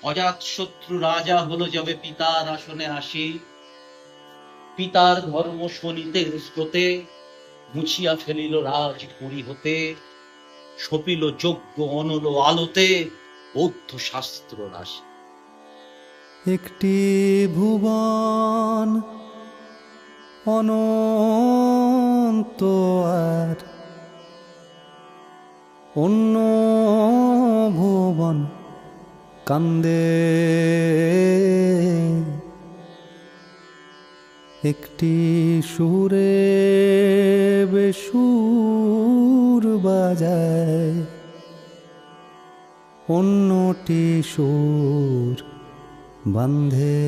অজাতশত্রু রাজা হলো যবে পিতার আসনে আসি, পিতার ধর্ম শোনিতের স্রোতে মুছিয়া ফেলিল রাজ পুরী হতে, সপিল যজ্ঞ অনল আলোতে বৌদ্ধ শাস্ত্র রাশি। একটি ভুবন অনন্ত আর অন্য ভুবন কান্দে, একটি সুরে বেসুর বাজায়, অন্যটি সুর বান্ধে।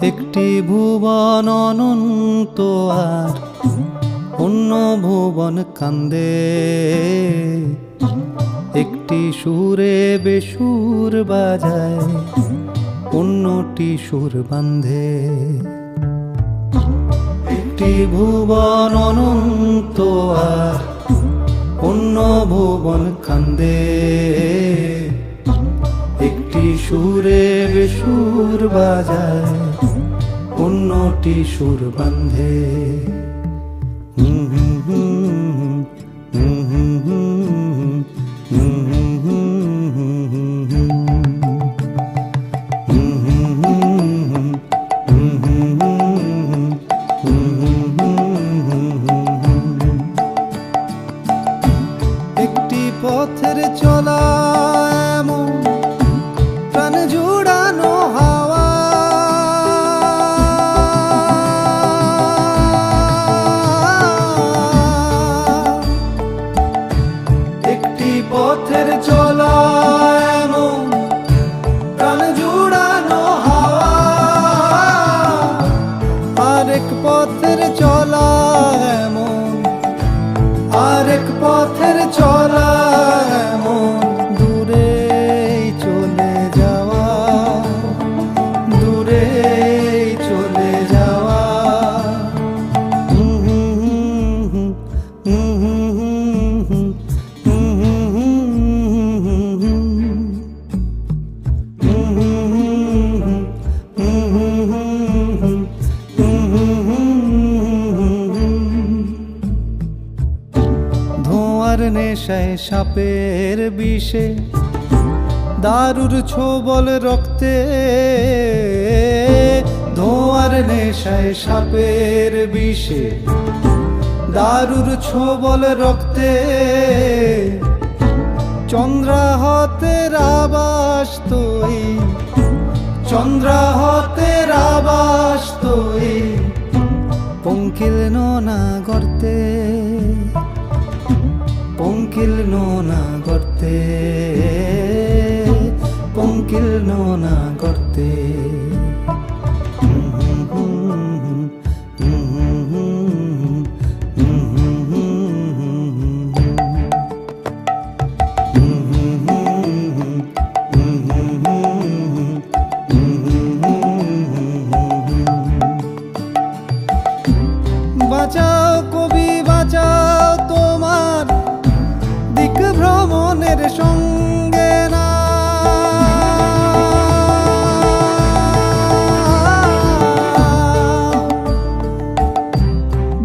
একটি ভুবন অনন্ত আর অন্য ভুবন কান্দে, একটি সুরে বেসুর বাজায়, অন্যটি সুর বান্ধে। একটি ভুবন অনন্ত আর অন্য ভুবন কান্দে, একটি সুরে বেসুর বাজায়, অন্যটি সুর বান্ধে। একটি পথের চলা এমন প্রাণ জুড়ানো হাওয়া, একটি পথের চলা এমন প্রাণ জুড়ানো হাওয়া, আরেক পথের চলা এমন, আরেক পথের চলা এমন দূরে চলে যাওয়া, দূরে চলে যাওয়া। ধোঁয়ার নেশায় সাপের বিষে, দারুর ছোবল রক্তে, ধোঁয়ার নেশায় সাপের বিষে, দারুর ছোবল রক্তে, চন্দ্রাহতের আবাস তুই, চন্দ্রাহতের আবাস তুই, পঙ্কিল নোনা গর্তে, পঙ্কিল নোনা গর্তে, পঙ্কিল নোনা গর্তে। বাঁচাও কবি বাঁচাও তোমার দিক ভ্রমণের সঙ্গে না,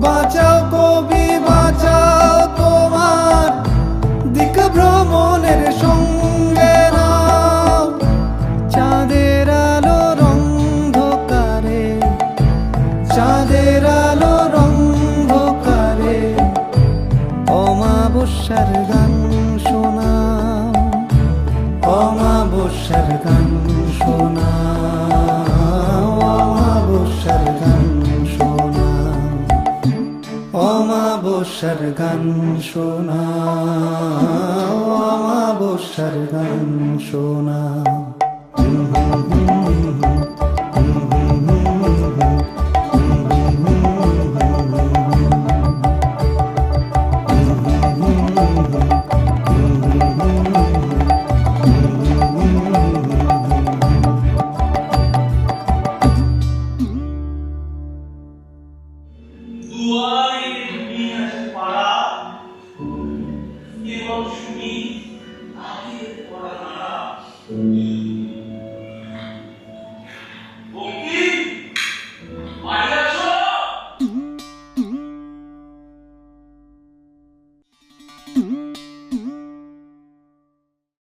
বাঁচাও কবি বাঁচাও তোমার দিক ভ্রমণের সঙ্গে না। চাঁদের আলোর অন্ধকারে, চাঁদের আলোর অন্ধকারে অমাবস্যার গান শোনা, অমাবস্যার গান শোনা, অমাবস্যার গান শোনা, অমাবস্যার গান শোনা, অমাবস্যার গান শোনা।